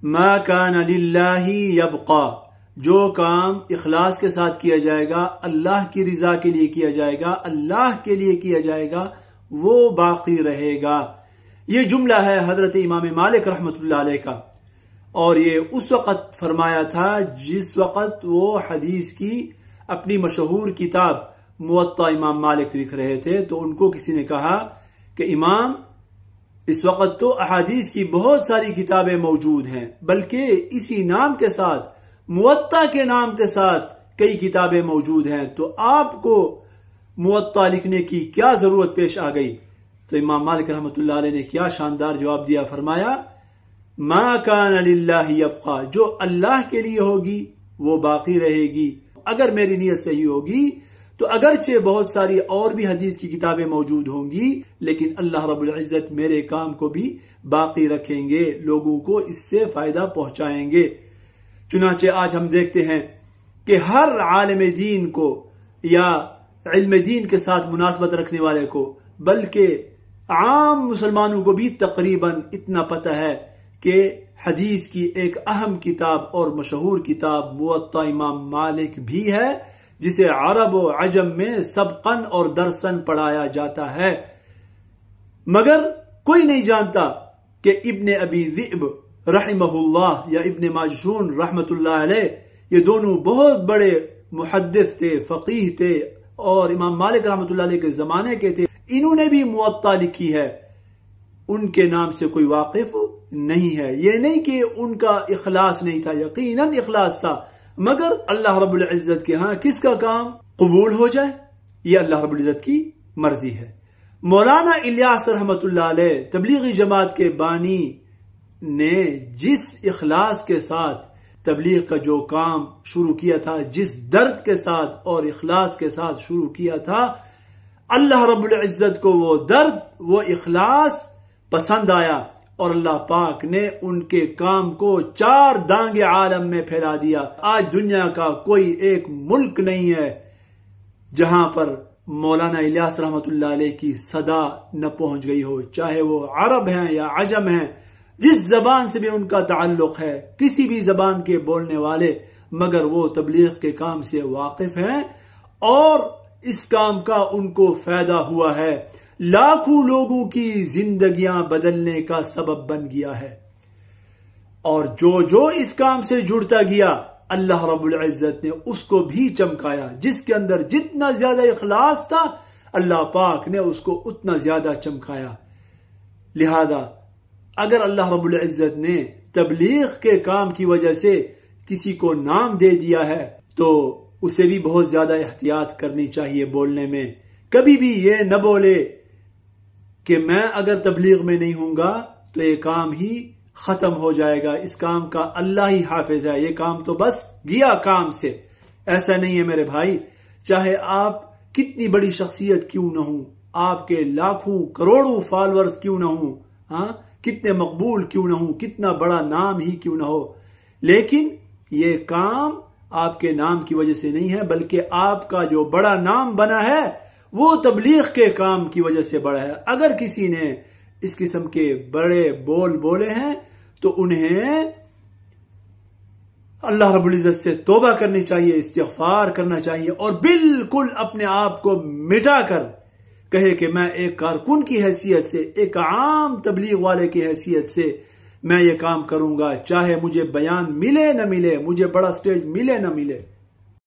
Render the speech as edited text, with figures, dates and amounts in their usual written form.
ما کان للہ یبقا، جو کام اخلاص کے ساتھ کیا جائے گا، اللہ کی رضا کے لیے کیا جائے گا، اللہ کے لیے کیا جائے گا، وہ باقی رہے گا۔ یہ جملہ ہے حضرت امام مالک رحمۃ اللہ علیہ کا، اور یہ اس وقت فرمایا تھا جس وقت وہ حدیث کی اپنی مشہور کتاب موطا امام مالک لکھ رہے تھے۔ تو ان کو کسی نے کہا کہ امام، اس وقت تو احادیث کی بہت ساری کتابیں موجود ہیں، بلکہ اسی نام کے ساتھ، موطا کے نام کے ساتھ کئی کتابیں موجود ہیں، تو آپ کو موطا لکھنے کی کیا ضرورت پیش آ گئی؟ تو امام مالک رحمۃ اللہ علیہ نے کیا شاندار جواب دیا، فرمایا ما کان للہ یبقا، جو اللہ کے لیے ہوگی وہ باقی رہے گی۔ اگر میری نیت صحیح ہوگی تو اگرچہ بہت ساری اور بھی حدیث کی کتابیں موجود ہوں گی، لیکن اللہ رب العزت میرے کام کو بھی باقی رکھیں گے، لوگوں کو اس سے فائدہ پہنچائیں گے۔ چنانچہ آج ہم دیکھتے ہیں کہ ہر عالم دین کو یا علم دین کے ساتھ مناسبت رکھنے والے کو، بلکہ عام مسلمانوں کو بھی تقریباً اتنا پتہ ہے کہ حدیث کی ایک اہم کتاب اور مشہور کتاب موطا امام مالک بھی ہے، جسے عرب و عجم میں سبقاً اور درساً پڑھایا جاتا ہے، مگر کوئی نہیں جانتا کہ ابن ابی ذئب رحمہ اللہ یا ابن ماجشون رحمۃ اللہ علیہ، یہ دونوں بہت بڑے محدث تھے، فقیہ تھے، اور امام مالک رحمۃ اللہ علیہ کے زمانے کے تھے۔ انہوں نے بھی موطا لکھی ہے، ان کے نام سے کوئی واقف نہیں ہے۔ یہ نہیں کہ ان کا اخلاص نہیں تھا، یقیناً اخلاص تھا، مگر اللہ رب العزت کے ہاں کس کا کام قبول ہو جائے، یہ اللہ رب العزت کی مرضی ہے۔ مولانا الیاس رحمۃ اللہ علیہ تبلیغی جماعت کے بانی نے جس اخلاص کے ساتھ تبلیغ کا جو کام شروع کیا تھا، جس درد کے ساتھ اور اخلاص کے ساتھ شروع کیا تھا، اللہ رب العزت کو وہ درد، وہ اخلاص پسند آیا، اور اللہ پاک نے ان کے کام کو 4 دانگے عالم میں پھیلا دیا۔ آج دنیا کا کوئی ایک ملک نہیں ہے جہاں پر مولانا الیاس رحمۃ اللہ علیہ کی صدا نہ پہنچ گئی ہو، چاہے وہ عرب ہیں یا عجم ہیں، جس زبان سے بھی ان کا تعلق ہے، کسی بھی زبان کے بولنے والے، مگر وہ تبلیغ کے کام سے واقف ہیں، اور اس کام کا ان کو فائدہ ہوا ہے، لاکھوں لوگوں کی زندگیاں بدلنے کا سبب بن گیا ہے۔ اور جو اس کام سے جڑتا گیا، اللہ رب العزت نے اس کو بھی چمکایا۔ جس کے اندر جتنا زیادہ اخلاص تھا، اللہ پاک نے اس کو اتنا زیادہ چمکایا۔ لہذا اگر اللہ رب العزت نے تبلیغ کے کام کی وجہ سے کسی کو نام دے دیا ہے، تو اسے بھی بہت زیادہ احتیاط کرنی چاہیے بولنے میں۔ کبھی بھی یہ نہ بولے کہ میں اگر تبلیغ میں نہیں ہوں گا تو یہ کام ہی ختم ہو جائے گا، اس کام کا اللہ ہی حافظ ہے، یہ کام تو بس گیا کام سے۔ ایسا نہیں ہے میرے بھائی، چاہے آپ کتنی بڑی شخصیت کیوں نہ ہوں، آپ کے لاکھوں کروڑوں فالورز کیوں نہ ہوں، کتنے مقبول کیوں نہ ہوں، کتنا بڑا نام ہی کیوں نہ ہو، لیکن یہ کام آپ کے نام کی وجہ سے نہیں ہے، بلکہ آپ کا جو بڑا نام بنا ہے وہ تبلیغ کے کام کی وجہ سے بڑا ہے۔ اگر کسی نے اس قسم کے بڑے بول بولے ہیں تو انہیں اللہ رب العزت سے توبہ کرنی چاہیے، استغفار کرنا چاہیے، اور بالکل اپنے آپ کو مٹا کر کہے کہ میں ایک کارکن کی حیثیت سے، ایک عام تبلیغ والے کی حیثیت سے میں یہ کام کروں گا، چاہے مجھے بیان ملے نہ ملے، مجھے بڑا سٹیج ملے نہ ملے۔